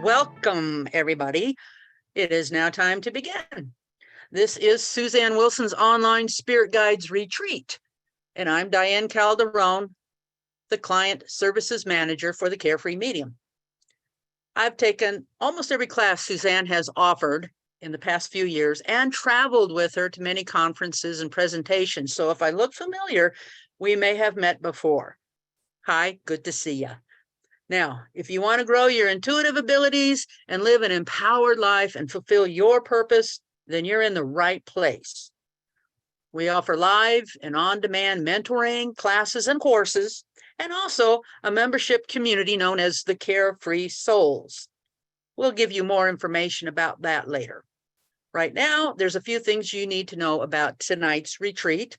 Welcome, everybody. It is now time to begin. This is Suzanne Wilson's Online Spirit Guides Retreat, and I'm Diane Calderon, the Client Services Manager for the Carefree Medium. I've taken almost every class Suzanne has offered in the past few years and traveled with her to many conferences and presentations. So if I look familiar, we may have met before. Hi, good to see you. Now, if you want to grow your intuitive abilities and live an empowered life and fulfill your purpose, then you're in the right place. We offer live and on-demand mentoring, classes, and courses, and also a membership community known as the Carefree Souls. We'll give you more information about that later. Right now, there's a few things you need to know about tonight's retreat.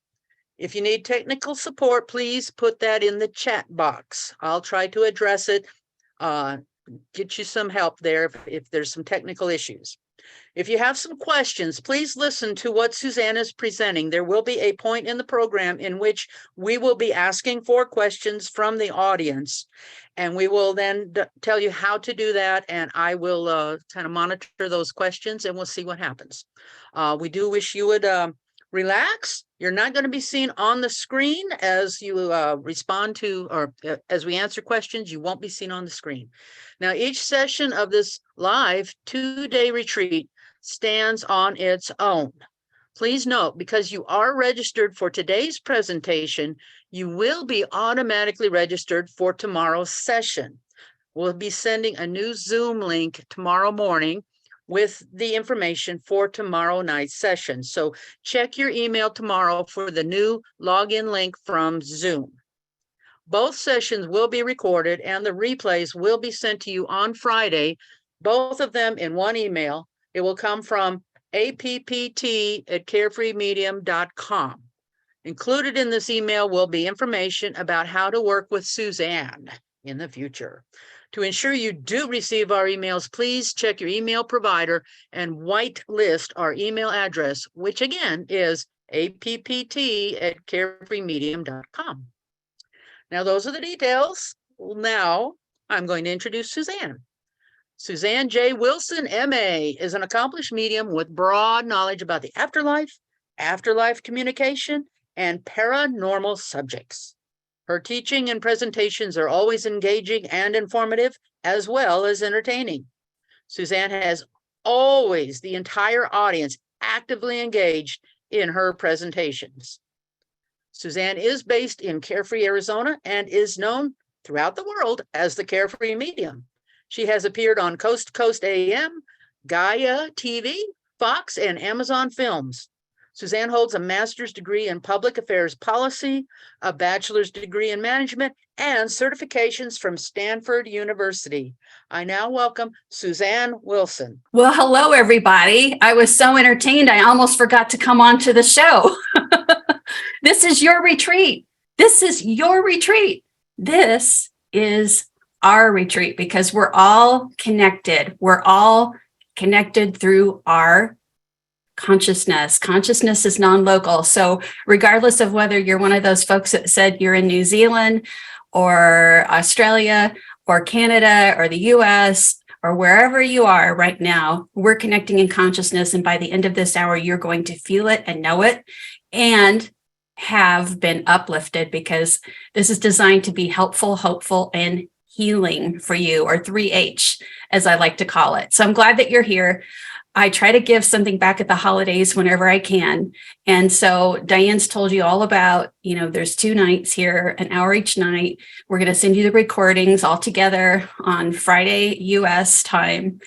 If you need technical support, please put that in the chat box. I'll try to address it, get you some help there if there's some technical issues. If you have some questions, please listen to what Suzanne is presenting. There will be a point in the program in which we will be asking for questions from the audience, and we will then tell you how to do that, and I will kind of monitor those questions, and we'll see what happens. We do wish you would relax. You're not going to be seen on the screen as you respond to, or as we answer questions. You won't be seen on the screen. Now, each session of this live 2-day retreat stands on its own. Please note, because you are registered for today's presentation, you will be automatically registered for tomorrow's session. We'll be sending a new Zoom link tomorrow morning with the information for tomorrow night's session. So check your email tomorrow for the new login link from Zoom. Both sessions will be recorded and the replays will be sent to you on Friday, both of them in one email. It will come from appt@carefreemedium.com. Included in this email will be information about how to work with Suzanne in the future. To ensure you do receive our emails, please check your email provider and whitelist our email address, which again is appt@carefreemedium.com. Now, those are the details. Now, I'm going to introduce Suzanne. Suzanne J. Wilson, MA, is an accomplished medium with broad knowledge about the afterlife communication, and paranormal subjects. Her teaching and presentations are always engaging and informative, as well as entertaining. Suzanne has always the entire audience actively engaged in her presentations. Suzanne is based in Carefree, Arizona, and is known throughout the world as the Carefree Medium. She has appeared on Coast to Coast AM, Gaia TV, Fox, and Amazon Films. Suzanne holds a master's degree in public affairs policy, a bachelor's degree in management, and certifications from Stanford University. I now welcome Suzanne Wilson. Well, hello, everybody. I was so entertained, I almost forgot to come on to the show. This is your retreat. This is your retreat. This is our retreat because we're all connected. We're all connected through our consciousness. Consciousness is non-local. So regardless of whether you're one of those folks that said you're in New Zealand or Australia or Canada or the US or wherever you are right now, we're connecting in consciousness. And by the end of this hour, you're going to feel it and know it and have been uplifted, because this is designed to be helpful, hopeful, and healing for you, or 3H, as I like to call it. So I'm glad that you're here. I try to give something back at the holidays whenever I can. And so Diane's told you all about, there's 2 nights here, an hour each night. We're going to send you the recordings all together on Friday, US time.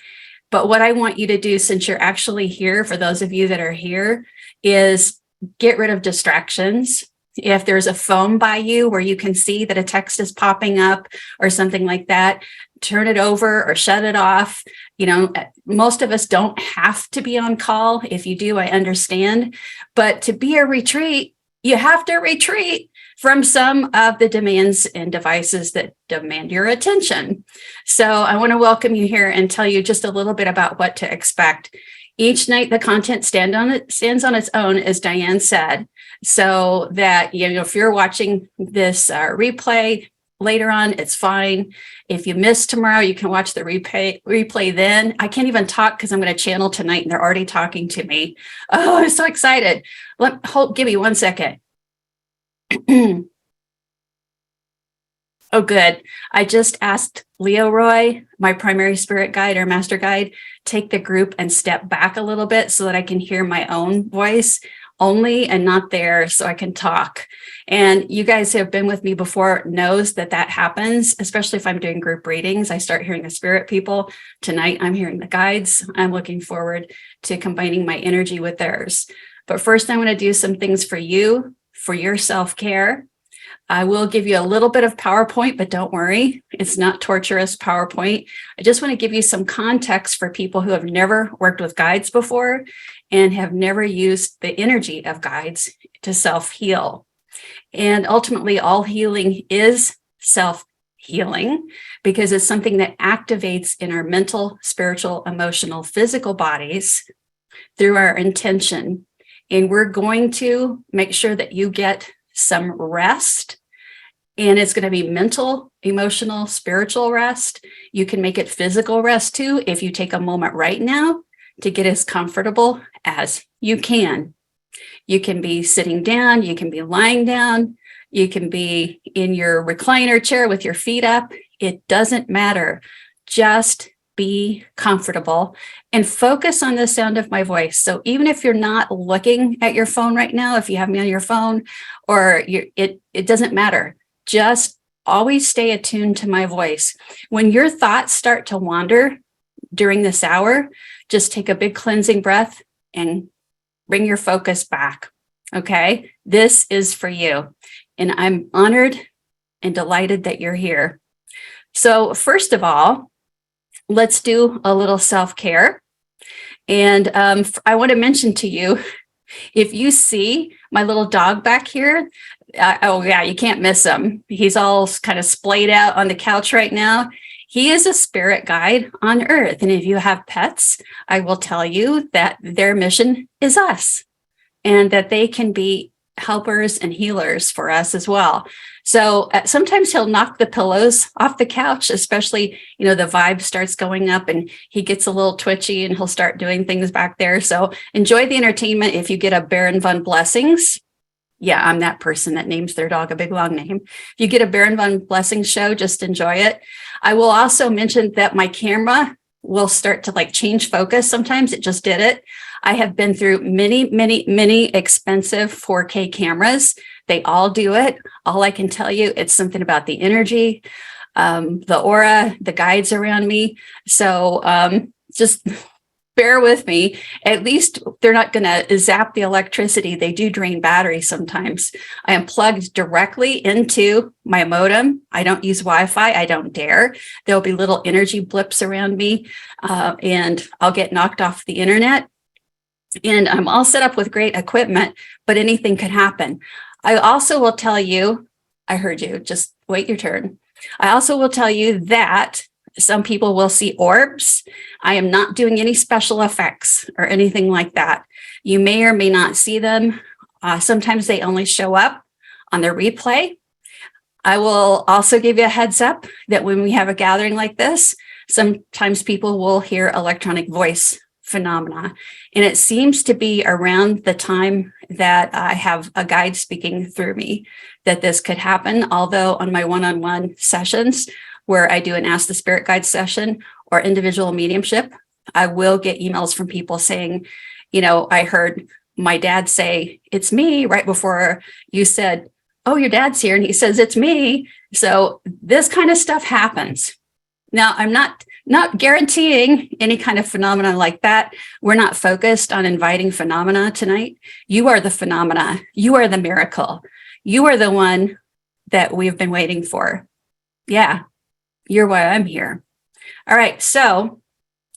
But what I want you to do, since you're actually here, for those of you that are here, is get rid of distractions. If there's a phone by you where you can see that a text is popping up or something like that, turn it over or shut it off. Most of us don't have to be on call. If you do, I understand. But to be a retreat, you have to retreat from some of the demands and devices that demand your attention. So I want to welcome you here and tell you just a little bit about what to expect. Each night, the content stands on its own, as Diane said, so that, if you're watching this replay, later on, it's fine. If you miss tomorrow, you can watch the replay then. I can't even talk because I'm going to channel tonight and they're already talking to me. Oh, I'm so excited. Give me 1 second. Oh, good. I just asked Leroy Roy, my primary spirit guide or master guide, take the group and step back a little bit so that I can hear my own voice only and not theirs, so I can talk. And you guys who have been with me before knows that happens, especially if I'm doing group readings. I start hearing the spirit people. Tonight, I'm hearing the guides. I'm looking forward to combining my energy with theirs. But first, I want to do some things for you, for your self-care. I will give you a little bit of PowerPoint, but don't worry, it's not torturous PowerPoint. I just want to give you some context for people who have never worked with guides before and have never used the energy of guides to self-heal. And ultimately, all healing is self-healing because it's something that activates in our mental, spiritual, emotional, physical bodies through our intention. And we're going to make sure that you get some rest, and it's going to be mental, emotional, spiritual rest. You can make it physical rest too if you take a moment right now to get as comfortable as you can. You can be sitting down, you can be lying down, you can be in your recliner chair with your feet up. It doesn't matter. Just be comfortable and focus on the sound of my voice. So even if you're not looking at your phone right now, if you have me on your phone or it doesn't matter. Just always stay attuned to my voice. When your thoughts start to wander during this hour, just take a big cleansing breath and bring your focus back. Okay? This is for you. And I'm honored and delighted that you're here. So first of all, let's do a little self-care. And I want to mention to you, if you see my little dog back here, oh yeah, you can't miss him. He's all kind of splayed out on the couch right now. He is a spirit guide on Earth. And if you have pets, I will tell you that their mission is us and that they can be helpers and healers for us as well. So sometimes he'll knock the pillows off the couch, especially, the vibe starts going up and he gets a little twitchy and he'll start doing things back there. So enjoy the entertainment if you get a Baron von Blessings. Yeah, I'm that person that names their dog a big long name. If you get a Baron von Blessings show, just enjoy it. I will also mention that my camera will start to change focus. Sometimes it just did it. I have been through many, many, many expensive 4K cameras. They all do it. All I can tell you, it's something about the energy, the aura, the guides around me. So just bear with me. At least they're not going to zap the electricity. They do drain batteries sometimes. I am plugged directly into my modem. I don't use Wi-Fi. I don't dare. There'll be little energy blips around me and I'll get knocked off the internet. And I'm all set up with great equipment, but anything could happen. I also will tell you, I heard you, just wait your turn. I also will tell you that some people will see orbs. I am not doing any special effects or anything like that. You may or may not see them. Sometimes they only show up on the replay. I will also give you a heads up that when we have a gathering like this, sometimes people will hear electronic voice phenomena. And it seems to be around the time that I have a guide speaking through me that this could happen. Although on my one-on-one sessions, where I do an Ask the Spirit Guide session or individual mediumship, I will get emails from people saying, I heard my dad say, it's me, right before you said, oh, your dad's here. And he says, it's me. So this kind of stuff happens. Now, I'm not guaranteeing any kind of phenomena like that. We're not focused on inviting phenomena tonight. You are the phenomena. You are the miracle. You are the one that we've been waiting for. Yeah, you're why I'm here. All right. So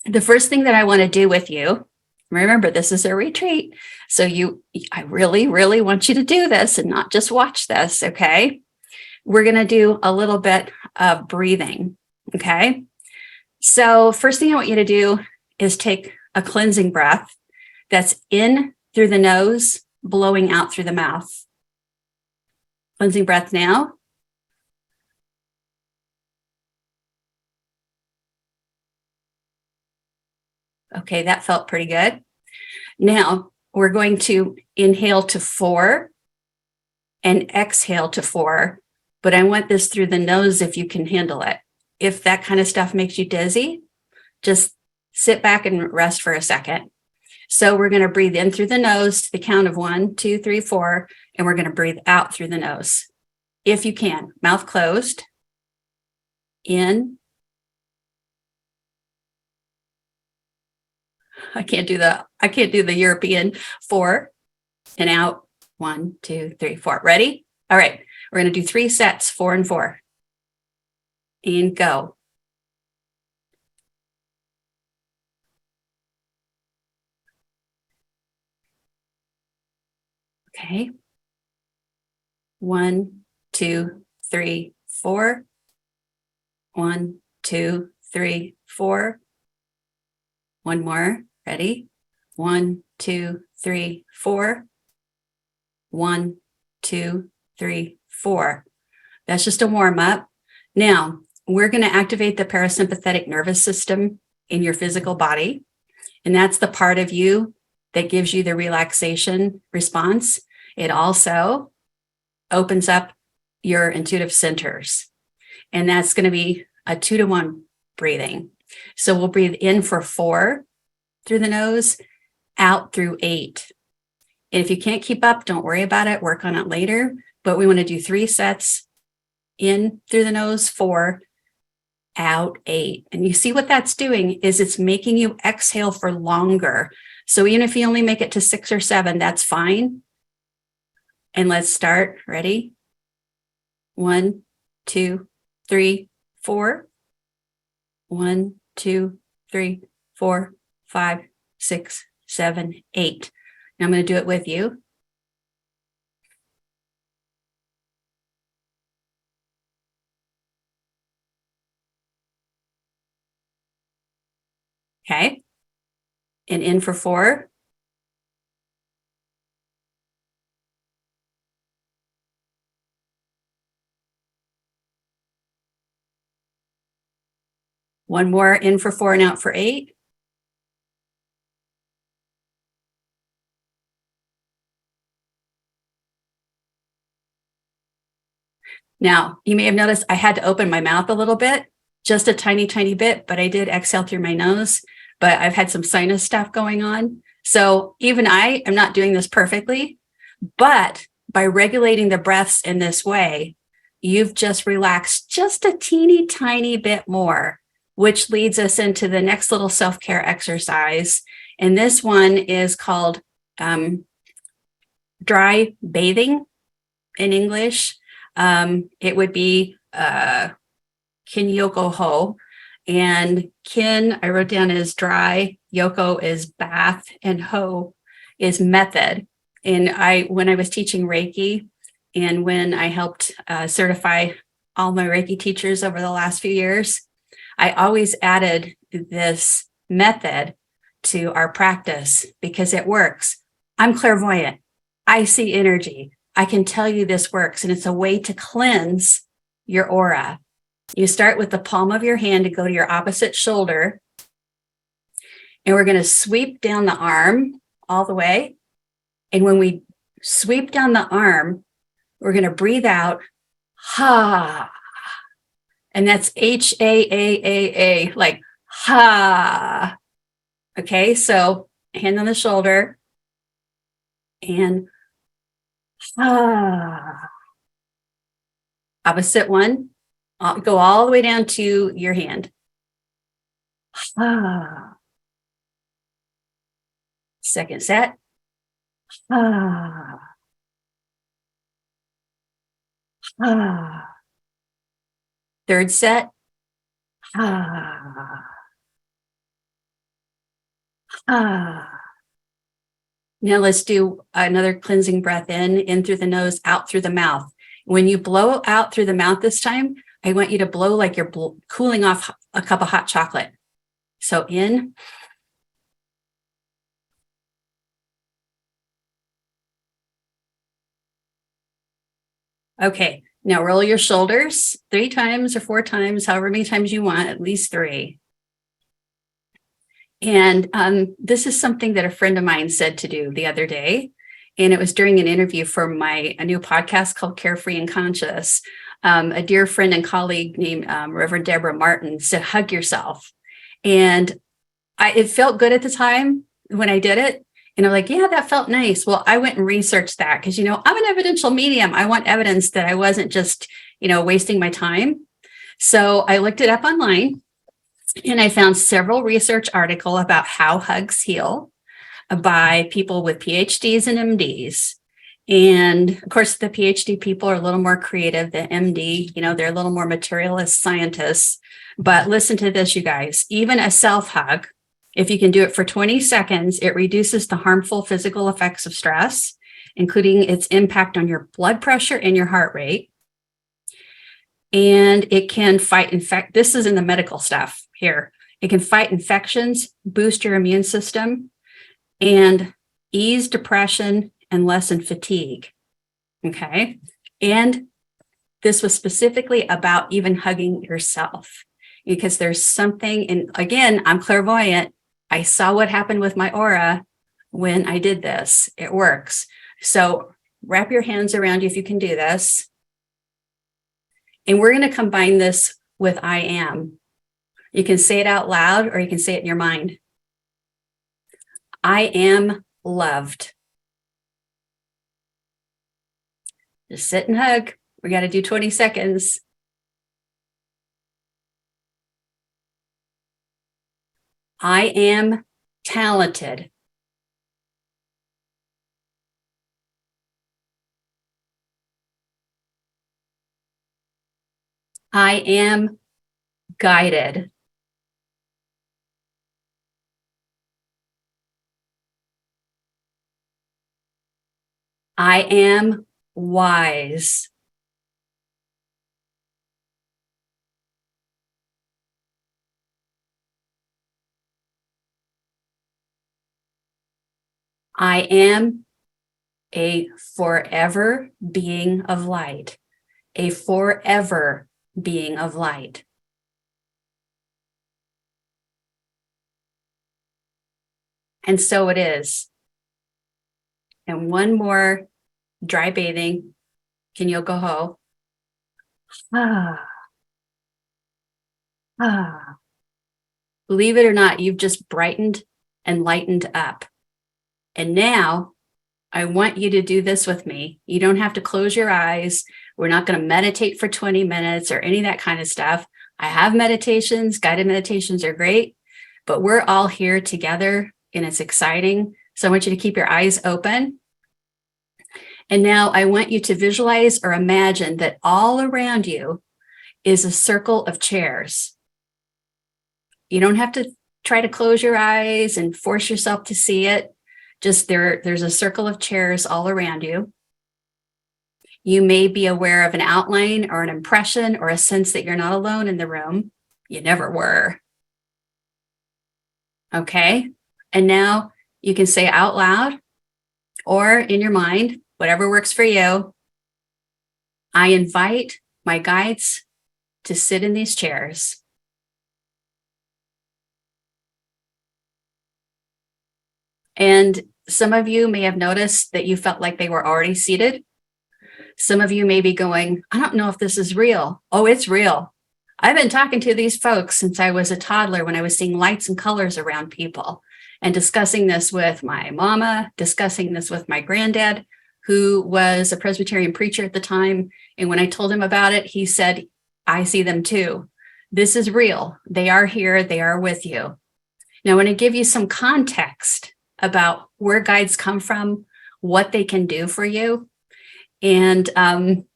the first thing that I want to do with you, remember, this is a retreat. So I really, really want you to do this and not just watch this. Okay. We're going to do a little bit of breathing. Okay. So first thing I want you to do is take a cleansing breath that's in through the nose, blowing out through the mouth. Cleansing breath now. Okay, that felt pretty good. Now we're going to inhale to 4 and exhale to 4, but I want this through the nose if you can handle it. If that kind of stuff makes you dizzy, just sit back and rest for a second. So we're going to breathe in through the nose to the count of 1, 2, 3, 4, and we're going to breathe out through the nose. If you can, mouth closed, in. I can't do the European, 4, and out, 1, 2, 3, 4. Ready? All right. We're going to do 3 sets, 4 and 4. And go. Okay. 1, 2, 3, 4. 1, 2, 3, 4. One more. Ready? 1, 2, 3, 4. 1, 2, 3, 4. That's just a warm up. Now, we're going to activate the parasympathetic nervous system in your physical body. And that's the part of you that gives you the relaxation response. It also opens up your intuitive centers. And that's going to be a 2-to-1 breathing. So we'll breathe in for 4 through the nose, out through 8. And if you can't keep up, don't worry about it. Work on it later. But we want to do 3 sets, in through the nose, 4, out 8. And you see what that's doing is it's making you exhale for longer. So even if you only make it to 6 or 7, that's fine. And let's start. Ready? 1, 2, 3, 4. 1, 2, 3, 4, 5, 6, 7, 8. Now I'm going to do it with you. Okay. And in for 4. One more, in for 4 and out for 8. Now, you may have noticed I had to open my mouth a little bit, just a tiny, tiny bit, but I did exhale through my nose, but I've had some sinus stuff going on. So even I am not doing this perfectly, but by regulating the breaths in this way, you've just relaxed just a teeny tiny bit more, which leads us into the next little self-care exercise. And this one is called dry bathing in English. It would be kin yoko ho. And kin, I wrote down as dry, yoko is bath, and ho is method. And when I was teaching Reiki, and when I helped certify all my Reiki teachers over the last few years, I always added this method to our practice because it works. I'm clairvoyant. I see energy. I can tell you this works, and it's a way to cleanse your aura. You start with the palm of your hand to go to your opposite shoulder, and we're going to sweep down the arm all the way. And when we sweep down the arm, we're going to breathe out, ha. And that's H-A-A-A-A, like ha. Okay, so hand on the shoulder and ha. Opposite one, go all the way down to your hand. Ha. Second set. Ha. Ha. Third set. Ha. Ha. Now let's do another cleansing breath in through the nose, out through the mouth. When you blow out through the mouth this time, I want you to blow like you're cooling off a cup of hot chocolate. So in. Okay, now roll your shoulders 3 times or 4 times, however many times you want, at least 3. And this is something that a friend of mine said to do the other day. And it was during an interview for a new podcast called Carefree and Conscious. A dear friend and colleague named Reverend Deborah Martin said, hug yourself. And it felt good at the time when I did it. And I'm like, yeah, that felt nice. Well, I went and researched that because, I'm an evidential medium. I want evidence that I wasn't just, wasting my time. So I looked it up online and I found several research articles about how hugs heal by people with PhDs and MDs. And of course, the PhD people are a little more creative than MD. They're a little more materialist scientists. But listen to this, you guys. Even a self-hug, if you can do it for 20 seconds, it reduces the harmful physical effects of stress, including its impact on your blood pressure and your heart rate. And it can fight this is in the medical stuff here. It can fight infections, boost your immune system, and ease depression and lessen fatigue. Okay. And this was specifically about even hugging yourself, because there's something, and again, I'm clairvoyant. I saw what happened with my aura when I did this. It works. So wrap your hands around you if you can do this. And we're going to combine this with I am. You can say it out loud or you can say it in your mind. I am loved. Just sit and hug. We got to do 20 seconds. I am talented. I am guided. I am wise. I am a forever being of light, a forever being of light. And so it is. And one more dry bathing. Can you go ho? Ah. Ah. Believe it or not, you've just brightened and lightened up. And now I want you to do this with me. You don't have to close your eyes. We're not going to meditate for 20 minutes or any of that kind of stuff. I have meditations. Guided meditations are great, but we're all here together and it's exciting. So I want you to keep your eyes open. And now I want you to visualize or imagine that all around you is a circle of chairs. You don't have to try to close your eyes and force yourself to see it. Just there's a circle of chairs all around you. You may be aware of an outline or an impression or a sense that you're not alone in the room. You never were. Okay. And now you can say out loud or in your mind, whatever works for you. I invite my guides to sit in these chairs. And some of you may have noticed that you felt like they were already seated. Some of you may be going, I don't know if this is real. Oh, it's real. I've been talking to these folks since I was a toddler when I was seeing lights and colors around people and discussing this with my mama, discussing this with my granddad, who was a Presbyterian preacher at the time. And when I told him about it, he said, I see them too. This is real. They are here. They are with you. Now, I want to give you some context about where guides come from, what they can do for you. And I'm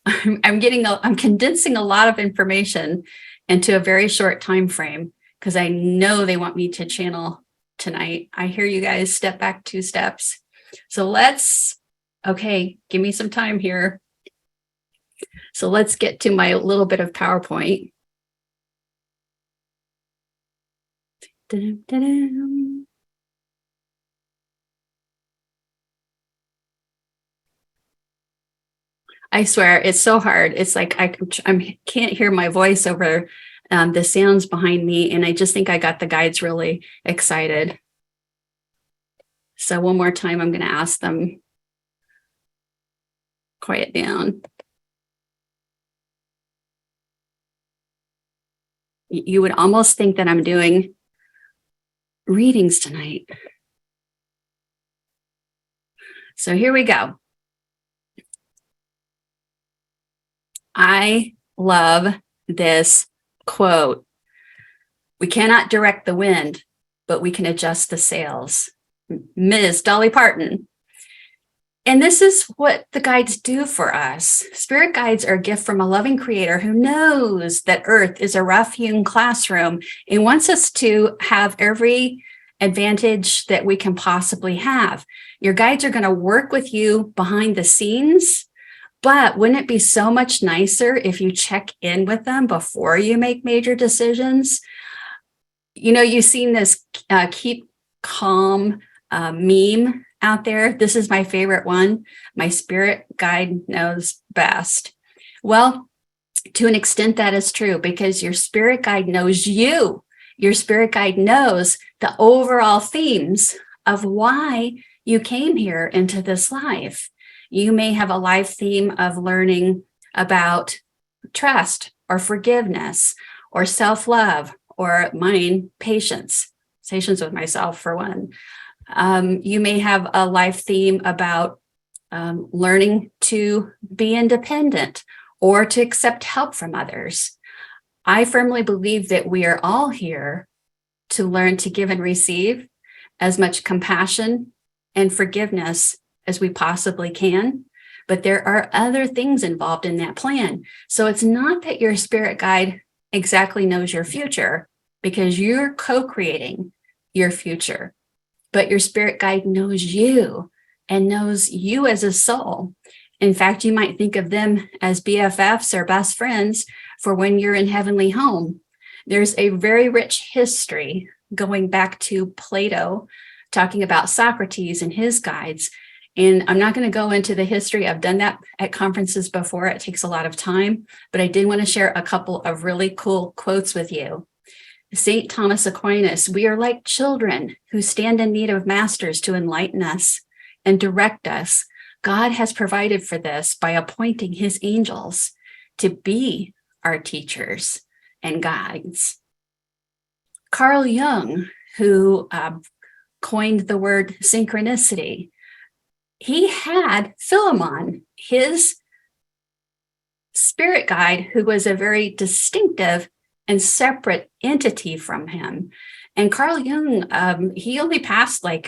condensing a lot of information into a very short time frame because I know they want me to channel tonight. I hear you guys step back 2 steps. So okay, give me some time here. So let's get to my little bit of PowerPoint. Da-dum-da-dum. I swear it's so hard. It's like I can't hear my voice over the sounds behind me, and I just think I got the guides really excited. So one more time, I'm going to ask them, quiet down. You would almost think that I'm doing readings tonight. So here we go. I love this quote. We cannot direct the wind, but we can adjust the sails. Ms. Dolly Parton. And this is what the guides do for us. Spirit guides are a gift from a loving creator who knows that Earth is a rough-hewn classroom and wants us to have every advantage that we can possibly have. Your guides are going to work with you behind the scenes, but wouldn't it be so much nicer if you check in with them before you make major decisions? You know, you've seen this keep calm meme out there. This is my favorite one. My spirit guide knows best. Well, to an extent that is true, because your spirit guide knows you. Your spirit guide knows the overall themes of why you came here into this life. You may have a life theme of learning about trust or forgiveness or self-love, or mine, patience with myself for one. You may have a life theme about learning to be independent or to accept help from others. I firmly believe that we are all here to learn to give and receive as much compassion and forgiveness as we possibly can. But there are other things involved in that plan. So it's not that your spirit guide exactly knows your future, because you're co-creating your future. But your spirit guide knows you and knows you as a soul. In fact, you might think of them as BFFs or best friends for when you're in heavenly home. There's a very rich history going back to Plato, talking about Socrates and his guides. And I'm not going to go into the history. I've done that at conferences before. It takes a lot of time, but I did want to share a couple of really cool quotes with you. St. Thomas Aquinas, we are like children who stand in need of masters to enlighten us and direct us. God has provided for this by appointing his angels to be our teachers and guides. Carl Jung, who coined the word synchronicity, he had Philemon, his spirit guide, who was a very distinctive and separate entity from him. And Carl Jung, he only passed like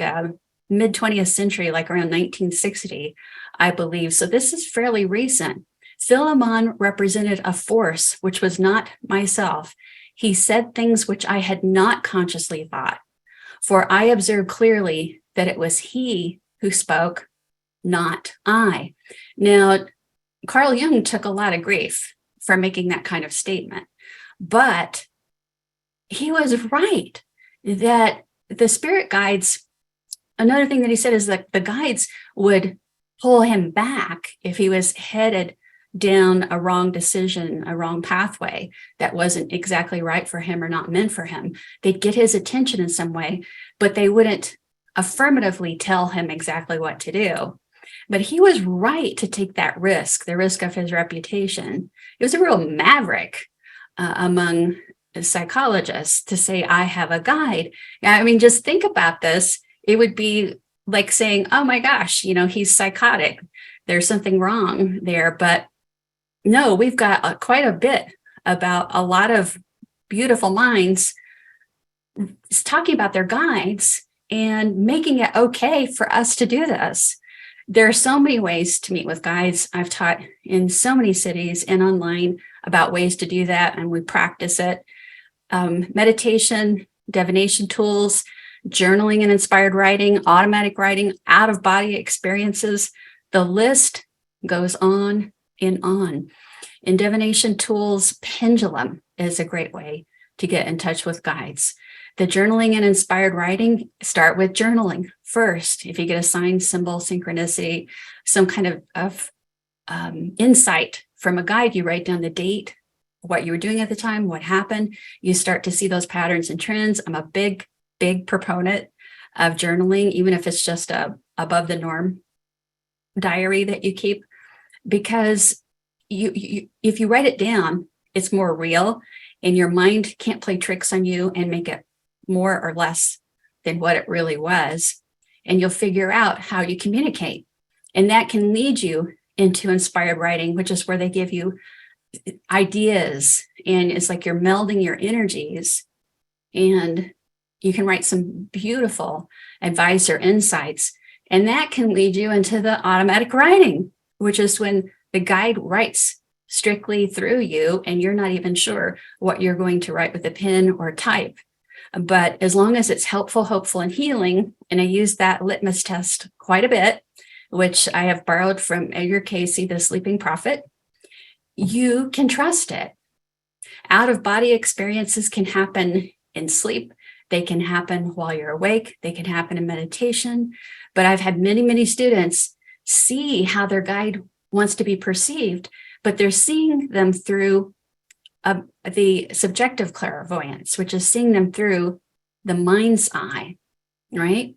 mid-20th century, like around 1960, I believe. So this is fairly recent. Philemon represented a force which was not myself. He said things which I had not consciously thought, for I observed clearly that it was he who spoke, not I. Now, Carl Jung took a lot of grief for making that kind of statement. But he was right that the spirit guides, another thing that he said is that the guides would pull him back if he was headed down a wrong decision, a wrong pathway that wasn't exactly right for him or not meant for him. They'd get his attention in some way, but they wouldn't affirmatively tell him exactly what to do. But he was right to take that risk, the risk of his reputation. He was a real maverick among psychologists to say, I have a guide. I mean, just think about this. It would be like saying, oh my gosh, you know, he's psychotic. There's something wrong there. But no, we've got quite a bit about a lot of beautiful minds talking about their guides and making it okay for us to do this. There are so many ways to meet with guides. I've taught in so many cities and online about ways to do that, and we practice it. Meditation, divination tools, journaling and inspired writing, automatic writing, out-of-body experiences. The list goes on and on. In divination tools, pendulum is a great way to get in touch with guides. The journaling and inspired writing, start with journaling first. If you get a sign, symbol, synchronicity, some kind of insight from a guide, you write down the date, what you were doing at the time, what happened. You start to see those patterns and trends. I'm a big, big proponent of journaling, even if it's just a above the norm diary that you keep, because you if you write it down, it's more real, and your mind can't play tricks on you and make it more or less than what it really was. And you'll figure out how you communicate. And that can lead you into inspired writing, which is where they give you ideas. And it's like you're melding your energies, and you can write some beautiful advice or insights. And that can lead you into the automatic writing, which is when the guide writes strictly through you and you're not even sure what you're going to write with a pen or type. But as long as it's helpful, hopeful, and healing, and I use that litmus test quite a bit, which I have borrowed from Edgar Cayce, the Sleeping Prophet, you can trust it. Out-of-body experiences can happen in sleep. They can happen while you're awake. They can happen in meditation. But I've had many, many students see how their guide wants to be perceived, but they're seeing them through the subjective clairvoyance, which is seeing them through the mind's eye, right?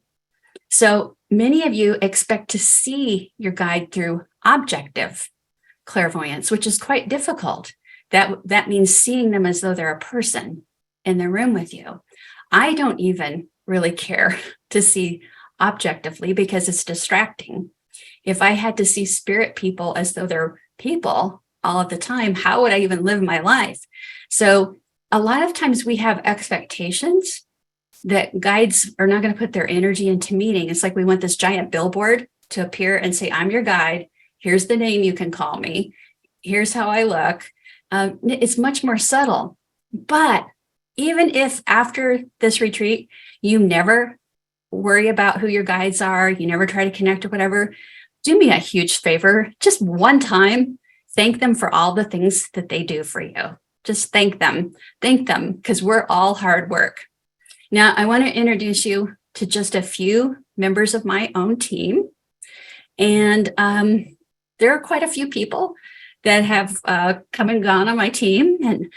So many of you expect to see your guide through objective clairvoyance, which is quite difficult. That means seeing them as though they're a person in the room with you. I don't even really care to see objectively because it's distracting. If I had to see spirit people as though they're people all of the time, how would I even live my life? So a lot of times we have expectations that guides are not going to put their energy into meeting. It's like we want this giant billboard to appear and say, I'm your guide. Here's the name you can call me. Here's how I look. It's much more subtle. But even if after this retreat, you never worry about who your guides are, you never try to connect or whatever, do me a huge favor. Just one time, thank them for all the things that they do for you. Just thank them, because we're all hard work. Now, I want to introduce you to just a few members of my own team. And there are quite a few people that have come and gone on my team. And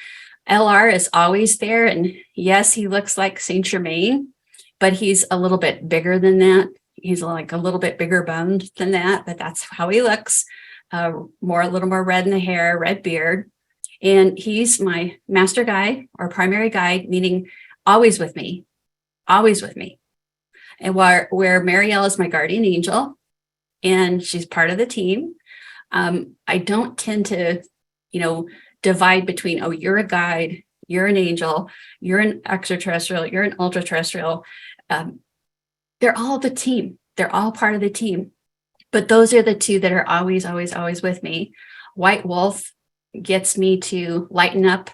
LR is always there. And yes, he looks like Saint Germain, but he's a little bit bigger than that. He's like a little bit bigger boned than that, but that's how he looks. A little more red in the hair, red beard. And he's my master guide or primary guide, meaning always with me. And where Marielle is my guardian angel, and she's part of the team. I don't tend to, divide between, oh, you're a guide, you're an angel, you're an extraterrestrial, you're an ultra terrestrial. They're all the team. They're all part of the team. But those are the two that are always, always, always with me. White Wolf gets me to lighten up,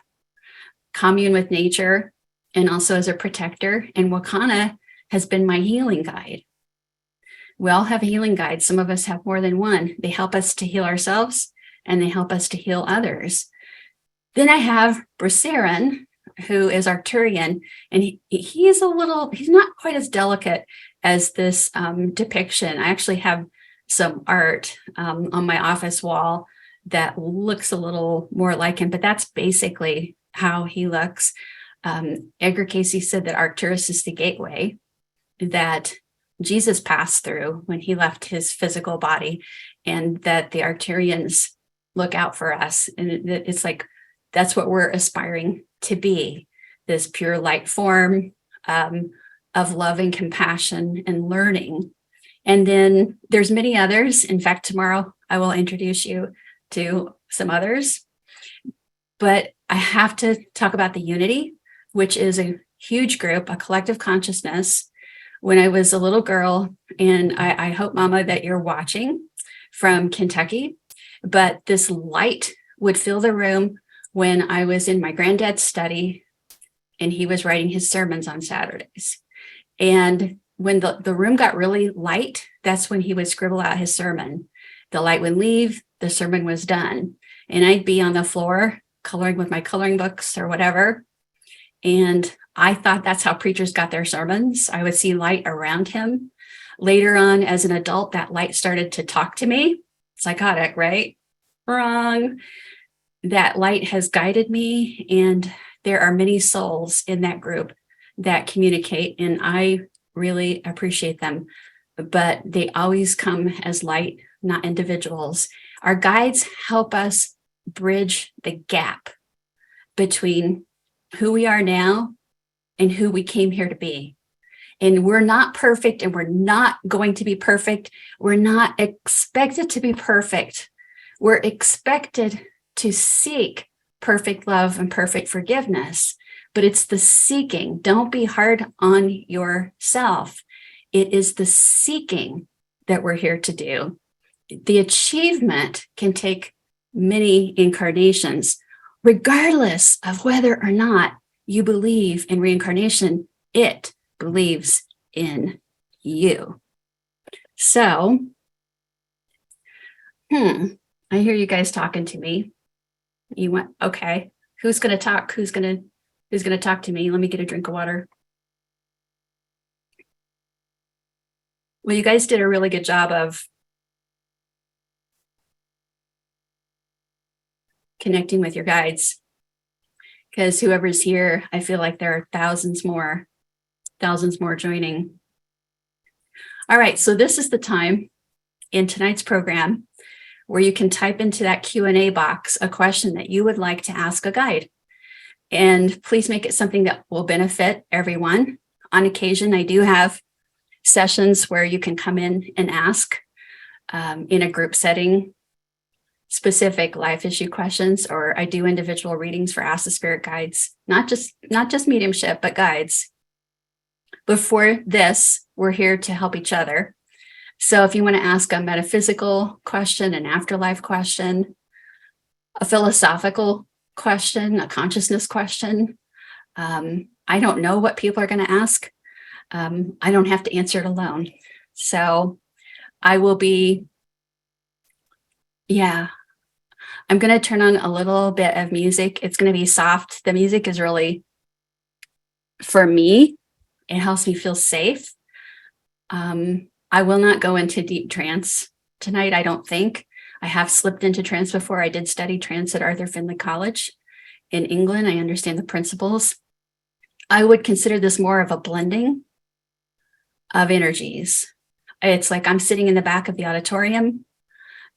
commune with nature, and also as a protector. And Wakana has been my healing guide. We all have healing guides. Some of us have more than one. They help us to heal ourselves, and they help us to heal others. Then I have Braceren, who is Arcturian, and he's not quite as delicate as this depiction. I actually have some art on my office wall that looks a little more like him, but that's basically how he looks. Edgar Cayce said that Arcturus is the gateway that Jesus passed through when he left his physical body, and that the Arcturians look out for us. And it's like, that's what we're aspiring to be, this pure light form of love and compassion and learning. And then there's many others. In fact, tomorrow I will introduce you to some others. But I have to talk about the Unity, which is a huge group, a collective consciousness. When I was a little girl, and I hope, Mama, that you're watching from Kentucky, but this light would fill the room when I was in my granddad's study and he was writing his sermons on Saturdays. And when the room got really light, that's when he would scribble out his sermon. The light would leave, the sermon was done. And I'd be on the floor coloring with my coloring books or whatever. And I thought that's how preachers got their sermons. I would see light around him. Later on, as an adult, that light started to talk to me. Psychotic, right? Wrong. that light has guided me, and there are many souls in that group that communicate, and I really appreciate them. But they always come as light, not individuals. Our guides help us bridge the gap between who we are now and who we came here to be. And we're not perfect, and we're not going to be perfect. We're not expected to be perfect. We're expected to seek perfect love and perfect forgiveness, but it's the seeking. Don't be hard on yourself. It is the seeking that we're here to do. The achievement can take many incarnations, regardless of whether or not you believe in reincarnation. It believes in you. So, I hear you guys talking to me. You went, okay, who's going to talk? Who's going to talk to me? Let me get a drink of water. Well, you guys did a really good job of connecting with your guides, because whoever's here, I feel like there are thousands more joining. All right, so this is the time in tonight's program where you can type into that Q&A box a question that you would like to ask a guide. And please make it something that will benefit everyone. On occasion, I do have sessions where you can come in and ask in a group setting specific life issue questions, or I do individual readings for Ask the Spirit guides, not just mediumship, but guides. Before this, we're here to help each other. So if you want to ask a metaphysical question, an afterlife question, a philosophical question, a consciousness question, I don't know what people are going to ask. I don't have to answer it alone. So I will be, I'm going to turn on a little bit of music. It's going to be soft. The music is really, for me, it helps me feel safe. I will not go into deep trance tonight, I don't think. I have slipped into trance before. I did study trance at Arthur Findlay College in England. I understand the principles. I would consider this more of a blending of energies. It's like I'm sitting in the back of the auditorium,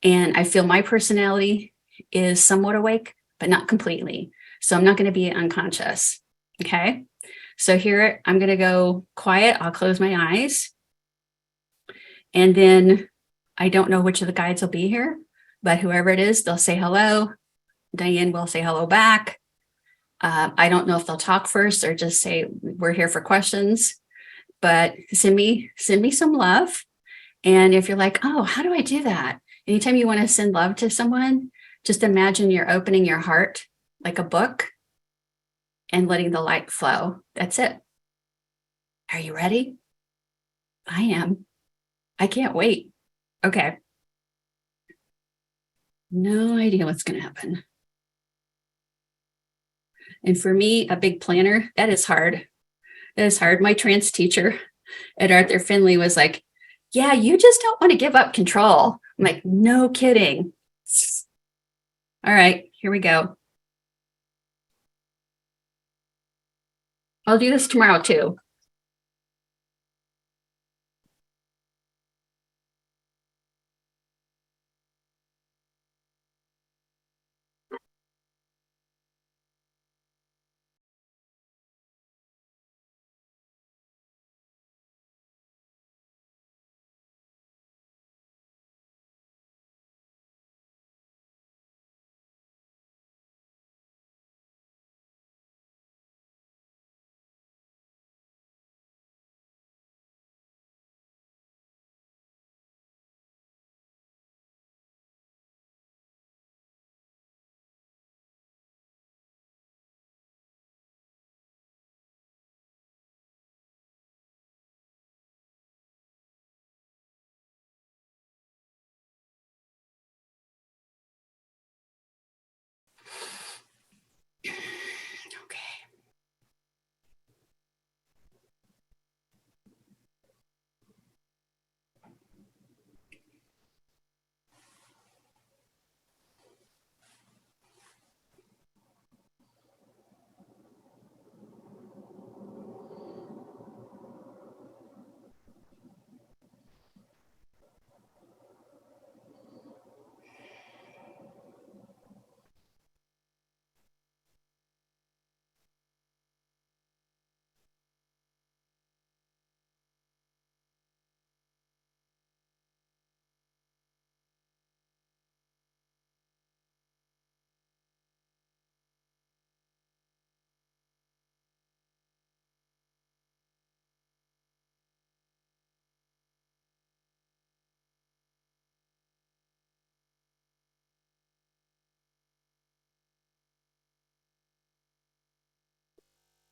and I feel my personality is somewhat awake, but not completely. So I'm not going to be unconscious. Okay. So here I'm going to go quiet. I'll close my eyes. And then I don't know which of the guides will be here, but whoever it is, they'll say hello. Diane will say hello back. I don't know if they'll talk first or just say, we're here for questions, but send me some love. And if you're like, oh, how do I do that? Anytime you want to send love to someone, just imagine you're opening your heart like a book and letting the light flow. That's it. Are you ready? I am. I can't wait. Okay. No idea what's going to happen. And for me, a big planner, that is hard. That is hard. My trance teacher at Arthur Findlay was like, yeah, you just don't want to give up control. I'm like, no kidding. All right, here we go. I'll do this tomorrow too.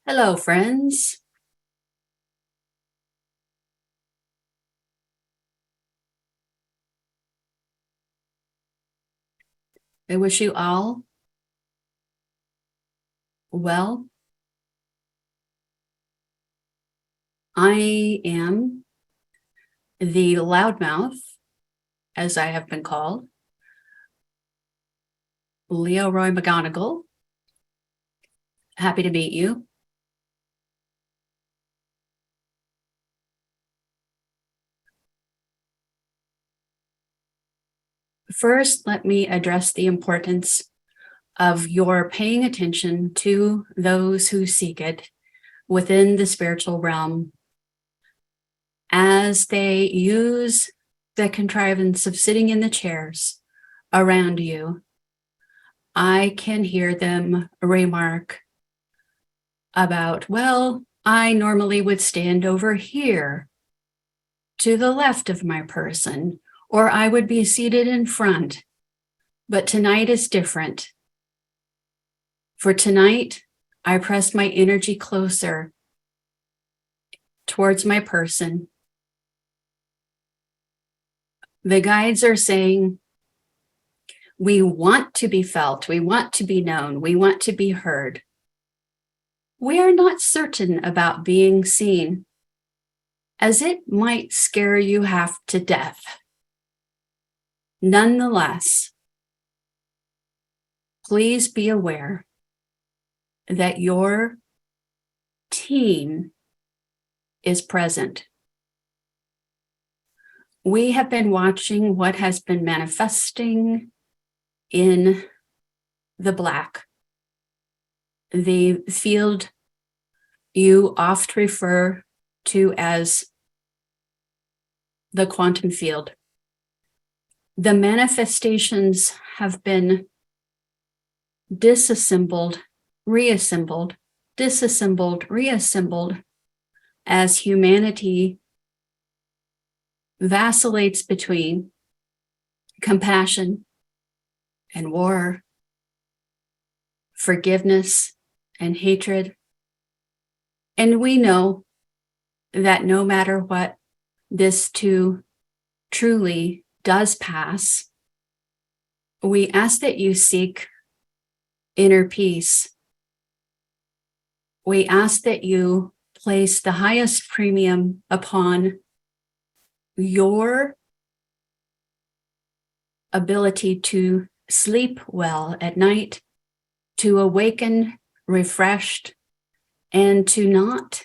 Hello, friends. I wish you all well. I am the loudmouth, as I have been called, Leroy McGonigal. Happy to meet you. First, let me address the importance of your paying attention to those who seek it within the spiritual realm as they use the contrivance of sitting in the chairs around you. I can hear them remark about, well, I normally would stand over here to the left of my person, or I would be seated in front. But tonight is different. For tonight, I press my energy closer towards my person. The guides are saying, we want to be felt, we want to be known, we want to be heard. We are not certain about being seen, as it might scare you half to death. Nonetheless, please be aware that your team is present. We have been watching what has been manifesting in the black, the field you oft refer to as the quantum field. The manifestations have been disassembled, reassembled, disassembled, reassembled as humanity vacillates between compassion and war, forgiveness and hatred. And we know that no matter what, this too truly does pass. We ask that you seek inner peace. We ask that you place the highest premium upon your ability to sleep well at night, to awaken refreshed, and to not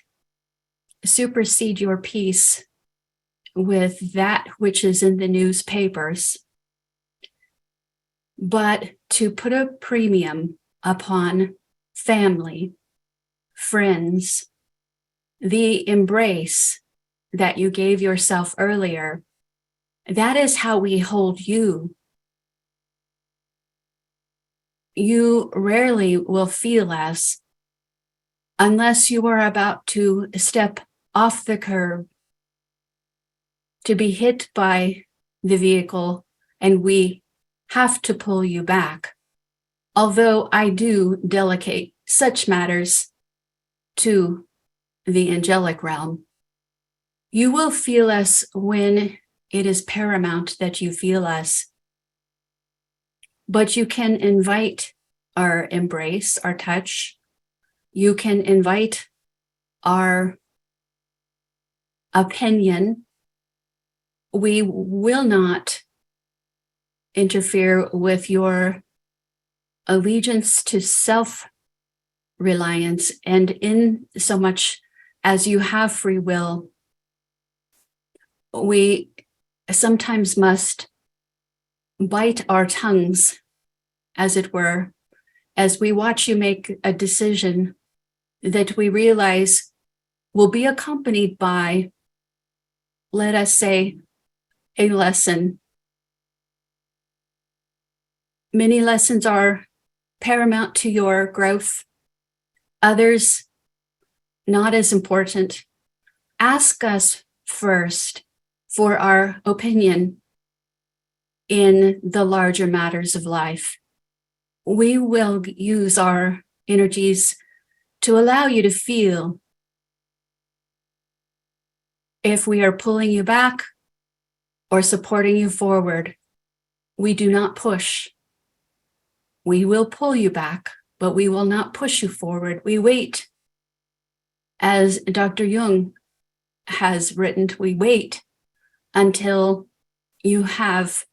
supersede your peace with that which is in the newspapers, but to put a premium upon family, friends, the embrace that you gave yourself earlier. That is how we hold you. You rarely will feel us unless you are about to step off the curb, to be hit by the vehicle, and we have to pull you back. Although I do delegate such matters to the angelic realm, you will feel us when it is paramount that you feel us. But you can invite our embrace, our touch. You can invite our opinion. We will not interfere with your allegiance to self-reliance, and in so much as you have free will, we sometimes must bite our tongues, as it were, as we watch you make a decision that we realize will be accompanied by, let us say, a lesson. Many lessons are paramount to your growth, others not as important. Ask us first for our opinion in the larger matters of life. We will use our energies to allow you to feel if we are pulling you back or supporting you forward. We do not push. We will pull you back, but we will not push you forward. We wait. As Dr. Jung has written, we wait until you have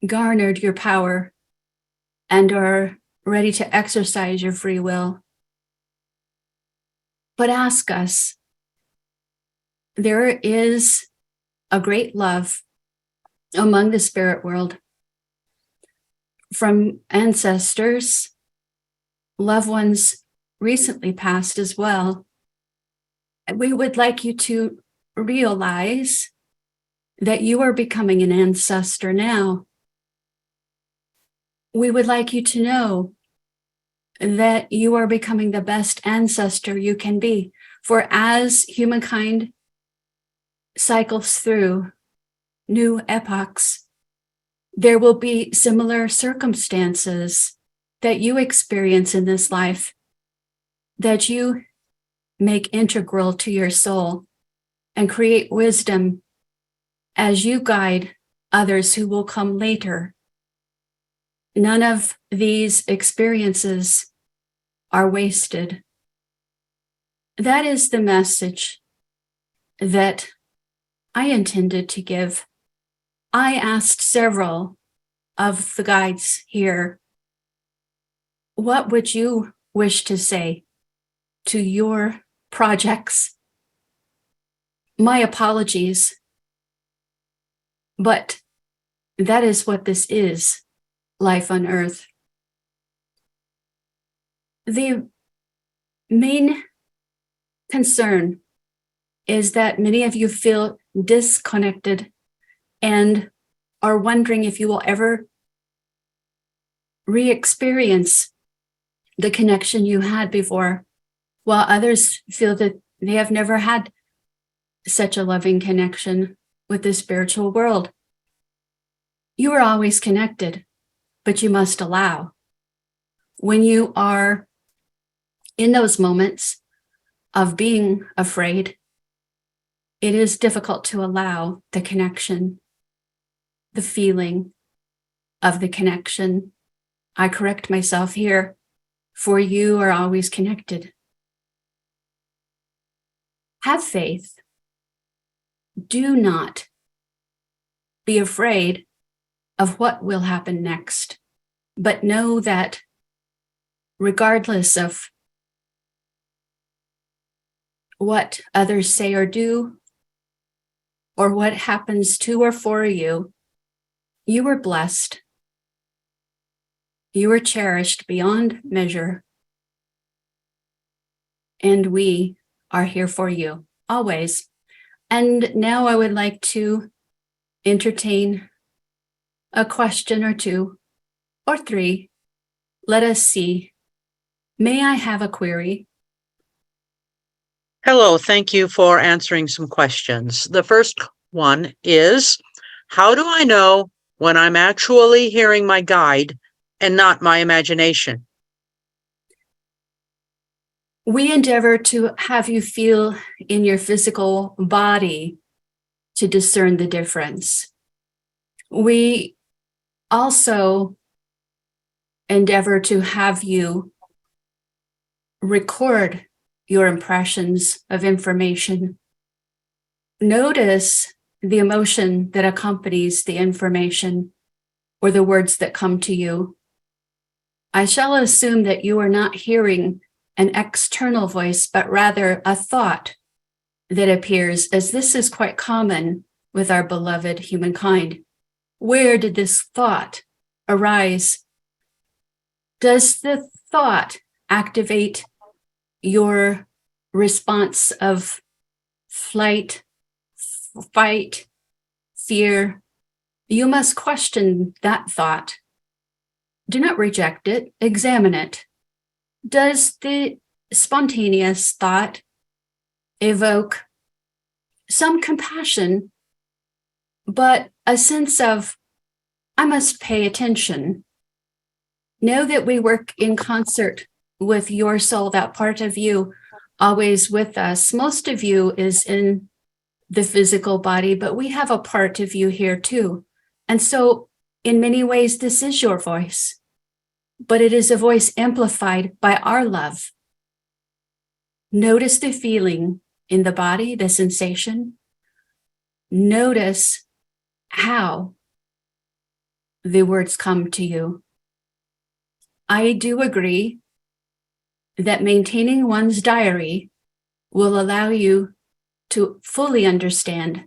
garnered your power and are ready to exercise your free will. But ask us, there is a great love among the spirit world from ancestors, loved ones recently passed as well. We would like you to realize that you are becoming an ancestor now. We would like you to know that you are becoming the best ancestor you can be. For as humankind cycles through new epochs, there will be similar circumstances that you experience in this life that you make integral to your soul and create wisdom as you guide others who will come later. None of these experiences are wasted. That is the message that I intended to give. I asked several of the guides here, what would you wish to say to your projects? My apologies, but that is what this is, life on Earth. The main concern is that many of you feel disconnected and are wondering if you will ever re-experience the connection you had before, while others feel that they have never had such a loving connection with the spiritual world. You are always connected, but you must allow. When you are in those moments of being afraid, it is difficult to allow the connection, the feeling of the connection. I correct myself here, for you are always connected. Have faith. Do not be afraid of what will happen next, but know that regardless of what others say or do, or what happens to or for you, you are blessed. You are cherished beyond measure. And we are here for you, always. And now I would like to entertain a question or two or three. Let us see. May I have a query? Hello, thank you for answering some questions. The first one is, how do I know when I'm actually hearing my guide and not my imagination? We endeavor to have you feel in your physical body to discern the difference. We also endeavor to have you record your impressions of information. Notice the emotion that accompanies the information or the words that come to you. I shall assume that you are not hearing an external voice, but rather a thought that appears, as this is quite common with our beloved humankind. Where did this thought arise? Does the thought activate your response of flight, fight, fear? You must question that thought. Do not reject it, examine it. Does the spontaneous thought evoke some compassion, but a sense of, I must pay attention? Know that we work in concert with your soul, that part of you always with us. Most of you is in the physical body, but we have a part of you here too. And so in many ways, this is your voice, but it is a voice amplified by our love. Notice the feeling in the body, the sensation. Notice how the words come to you. I do agree that maintaining one's diary will allow you to fully understand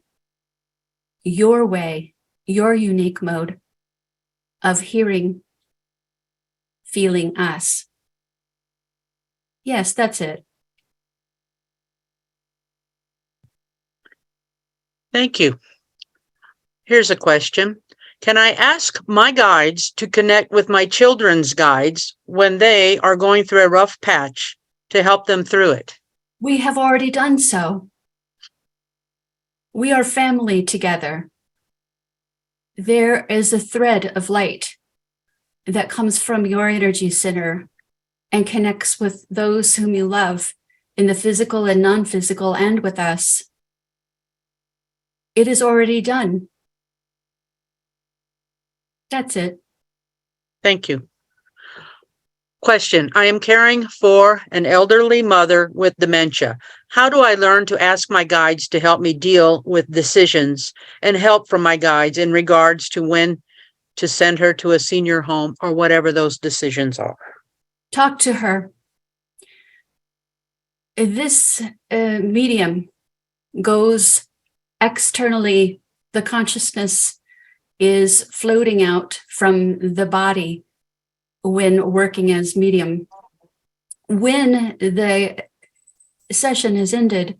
your way, your unique mode of hearing, feeling us. Yes, that's it. Thank you. Here's a question. Can I ask my guides to connect with my children's guides when they are going through a rough patch to help them through it? We have already done so. We are family together. There is a thread of light that comes from your energy center and connects with those whom you love in the physical and non-physical and with us. It is already done. That's it. Thank you. Question. I am caring for an elderly mother with dementia. How do I learn to ask my guides to help me deal with decisions and help from my guides in regards to when to send her to a senior home or whatever those decisions are? Talk to her. This medium goes externally. The consciousness is floating out from the body when working as medium. When the session has ended,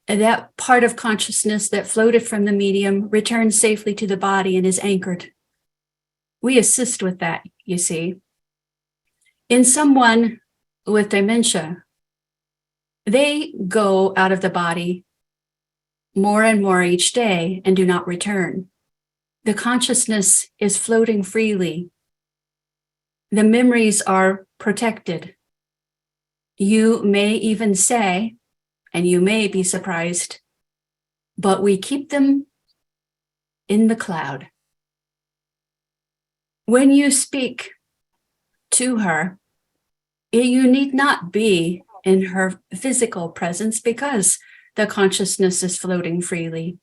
that part of consciousness that floated from the medium returns safely to the body and is anchored. We assist with that, you see. In someone with dementia, they go out of the body more and more each day and do not return. The consciousness is floating freely. The memories are protected. You may even say, and you may be surprised, but we keep them in the cloud. When you speak to her, you need not be in her physical presence because the consciousness is floating freely.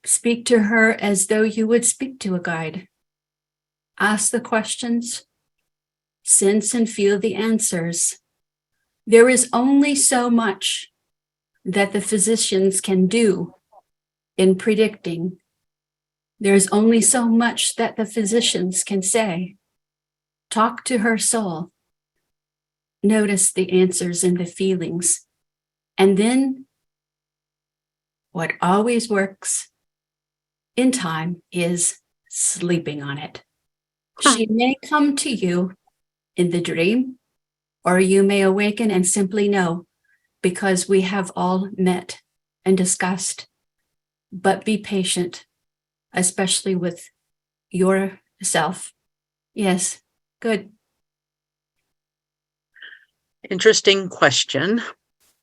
Speak to her as though you would speak to a guide. Ask the questions, sense and feel the answers. There is only so much that the physicians can do in predicting. There's only so much that the physicians can say. Talk to her soul. Notice the answers and the feelings. And then what always works in time is sleeping on it. She may come to you in the dream, or you may awaken and simply know, because we have all met and discussed. But be patient, especially with yourself. Yes, good. Interesting question.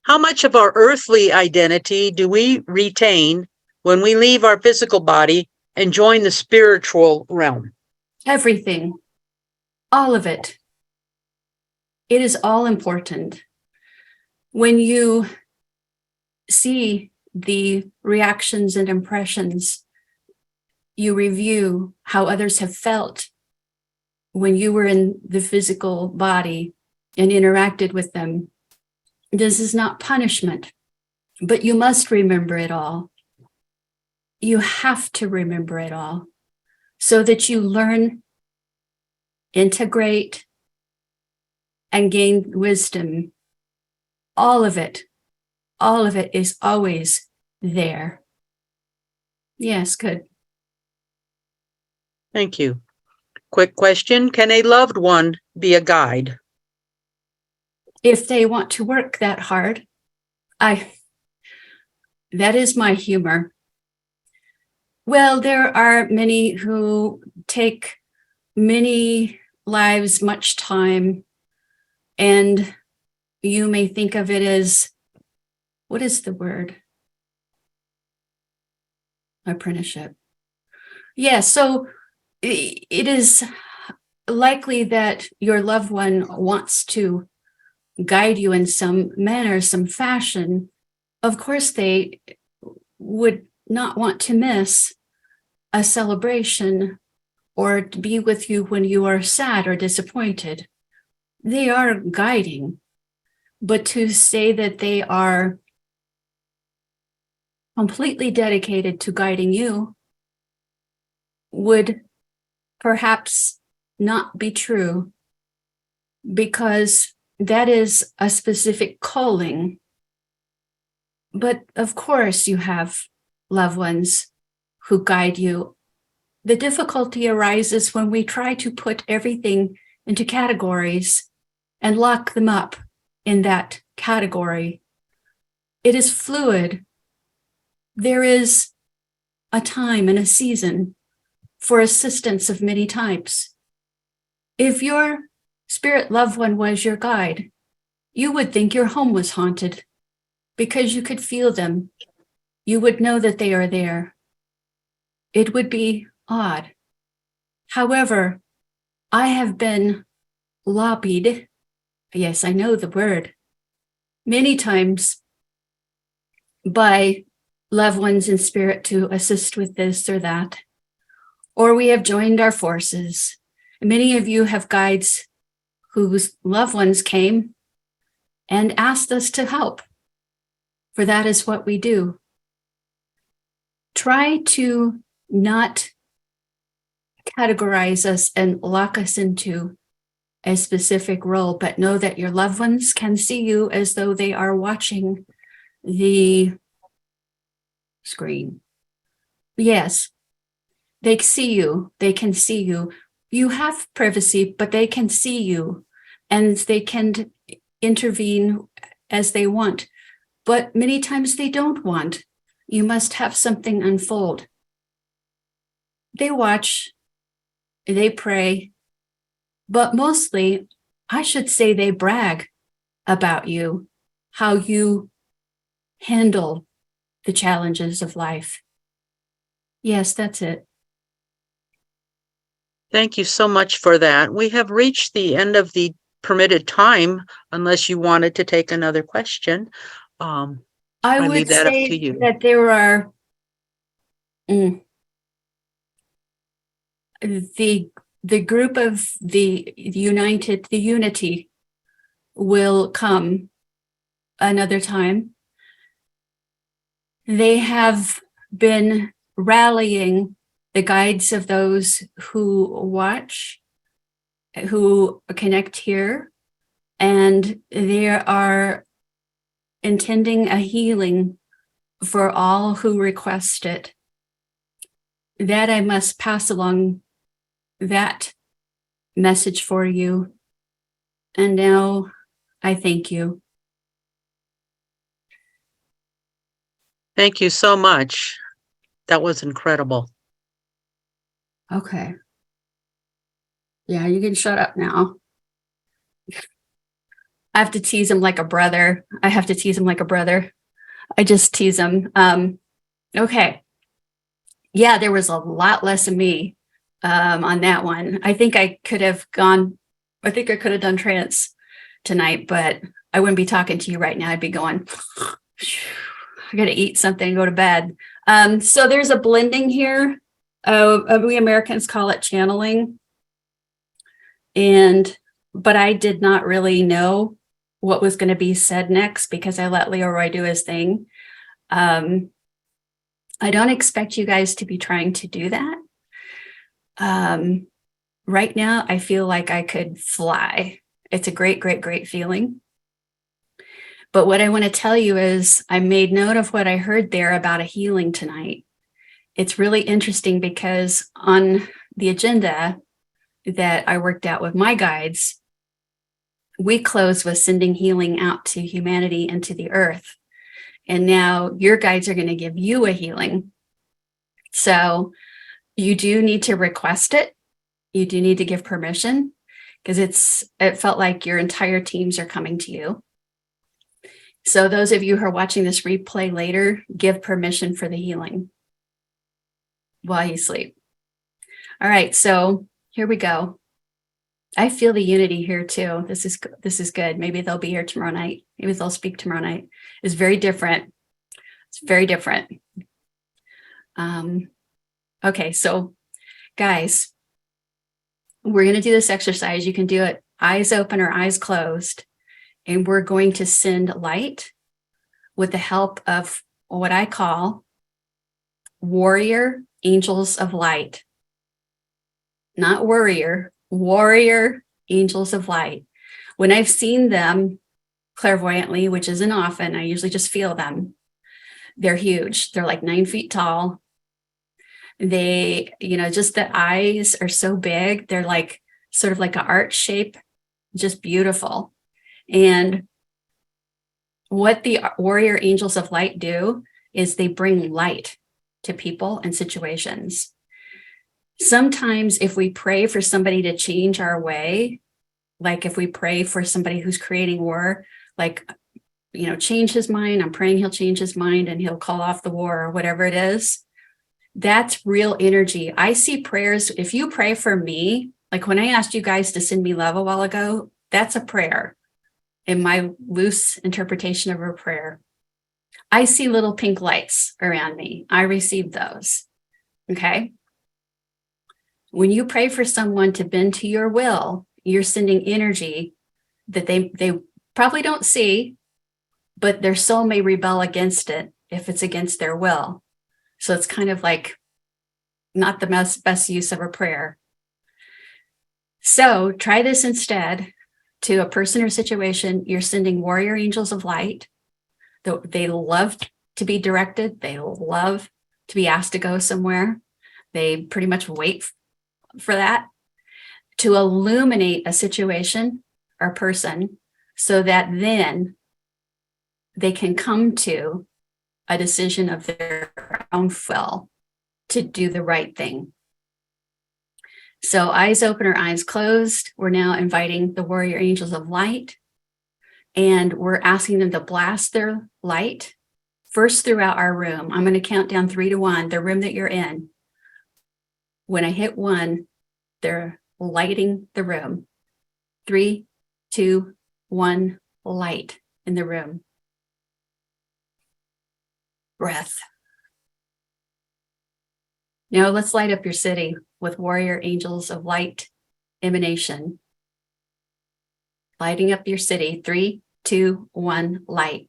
How much of our earthly identity do we retain when we leave our physical body and join the spiritual realm? Everything, all of it. It is all important. When you see the reactions and impressions, you review how others have felt when you were in the physical body and interacted with them. This is not punishment, but you must remember it all. You have to remember it all so that you learn, integrate, and gain wisdom. All of it is always there. Yes, good. Thank you. Quick question. Can a loved one be a guide? If they want to work that hard, that is my humor. Well, there are many who take many lives, much time, And you may think of it as, what is the word? Apprenticeship. Yeah, so it is likely that your loved one wants to guide you in some manner, some fashion. Of course, they would not want to miss a celebration or to be with you when you are sad or disappointed. They are guiding, but to say that they are completely dedicated to guiding you would perhaps not be true, because that is a specific calling. But of course, you have loved ones who guide you. The difficulty arises when we try to put everything into categories and lock them up in that category. It is fluid. There is a time and a season for assistance of many types. If your spirit loved one was your guide, you would think your home was haunted because you could feel them. You would know that they are there. It would be odd. However, I have been lobbied, yes, I know the word, many times by loved ones in spirit to assist with this or that, or we have joined our forces. Many of you have guides whose loved ones came and asked us to help, for that is what we do. Try to not categorize us and lock us into a specific role, but know that your loved ones can see you as though they are watching the screen. Yes, they see you. They can see you. You have privacy, but they can see you and they can intervene as they want. But many times they don't want. You must have something unfold. They watch, they pray, but mostly, I should say, they brag about you, how you handle the challenges of life. Yes, that's it. Thank you so much for that. We have reached the end of the permitted time, unless you wanted to take another question. I I would leave that up to say you. that there are the group of the united, the unity will come another time. They have been rallying the guides of those who watch, who connect here, and they are intending a healing for all who request it. That I must pass along that message for you. And now I thank you. Thank you so much. That was incredible. Okay. Yeah, you can shut up now. I have to tease him like a brother. I just tease him. Okay. Yeah, there was a lot less of me on that one. I think I could have done trance tonight, but I wouldn't be talking to you right now. I'd be going, I got to eat something, go to bed. So there's a blending here. We Americans call it channeling. But I did not really know what was going to be said next because I let Leroy Roy do his thing. I don't expect you guys to be trying to do that. Right now, I feel like I could fly. It's a great, great, great feeling. But what I want to tell you is I made note of what I heard there about a healing tonight. It's really interesting because on the agenda that I worked out with my guides, we closed with sending healing out to humanity and to the earth. And now your guides are going to give you a healing. So you do need to request it. You do need to give permission. because it felt like your entire teams are coming to you. So those of you who are watching this replay later, give permission for the healing while you sleep. All right, so here we go. I feel the unity here too. This is good. Maybe they'll be here tomorrow night. Maybe they'll speak tomorrow night. It's very different. It's very different. Okay, so guys, we're going to do this exercise. You can do it eyes open or eyes closed, and we're going to send light with the help of what I call warrior angels of light. Not worrier, warrior angels of light. When I've seen them clairvoyantly, which isn't often, I usually just feel them. They're huge. They're like 9 feet tall. They, just the eyes are so big. They're like sort of like an arch shape, just beautiful. And what the warrior angels of light do is they bring light to people and situations. Sometimes if we pray for somebody to change our way, like if we pray for somebody who's creating war, like, change his mind, I'm praying he'll change his mind and he'll call off the war or whatever it is, that's real energy. I see prayers. If you pray for me, like when I asked you guys to send me love a while ago, that's a prayer in my loose interpretation of a prayer. I see little pink lights around me. I receive those. Okay. When you pray for someone to bend to your will, you're sending energy that they probably don't see, but their soul may rebel against it if it's against their will. So it's kind of like not the best use of a prayer. So try this instead to a person or situation. You're sending warrior angels of light. They love to be directed. They love to be asked to go somewhere. They pretty much wait for that to illuminate a situation or person so that then they can come to a decision of their own will to do the right thing. So eyes open or eyes closed, we're now inviting the warrior angels of light, and we're asking them to blast their light first throughout our room. I'm going to count down 3 to 1, the room that you're in. When I hit 1, they're lighting the room. 3, 2, 1, light in the room. Breath. Now let's light up your city with warrior angels of light emanation. Lighting up your city. 3, 2, 1, light.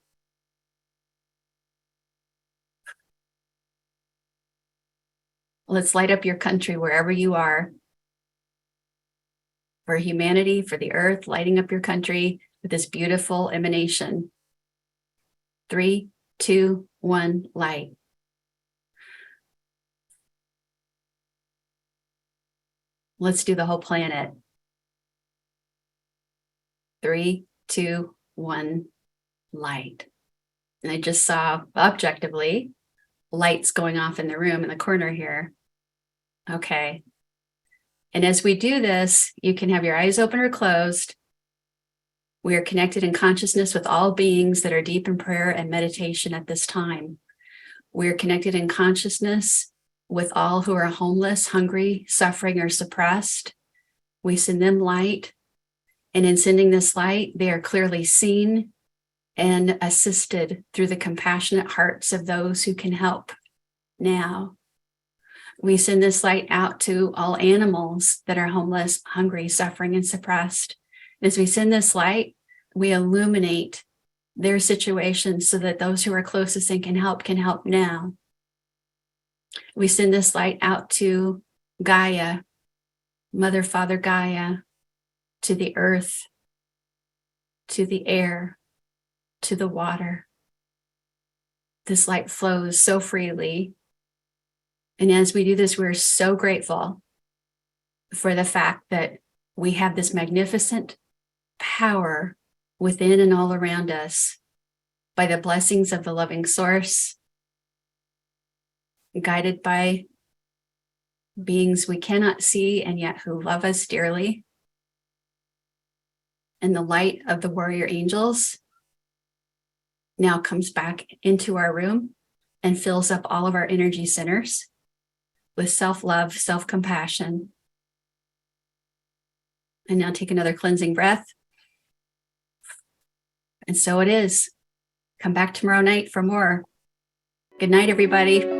Let's light up your country wherever you are. For humanity, for the earth, lighting up your country with this beautiful emanation. 3, 2, 1, light. Let's do the whole planet. 3, 2, 1, light. And I just saw objectively lights going off in the room in the corner here. Okay. And as we do this, you can have your eyes open or closed. We are connected in consciousness with all beings that are deep in prayer and meditation at this time. We are connected in consciousness with all who are homeless, hungry, suffering, or suppressed. We send them light. And in sending this light, they are clearly seen and assisted through the compassionate hearts of those who can help now. We send this light out to all animals that are homeless, hungry, suffering, and suppressed. As we send this light, we illuminate their situations so that those who are closest and can help now. We send this light out to Gaia, Mother, Father Gaia, to the earth, to the air, to the water. This light flows so freely. And as we do this, we're so grateful for the fact that we have this magnificent power within and all around us by the blessings of the loving source, guided by beings we cannot see and yet who love us dearly. and the light of the warrior angels now comes back into our room and fills up all of our energy centers with self-love, self-compassion. And now take another cleansing breath. And so it is. Come back tomorrow night for more. Good night, everybody.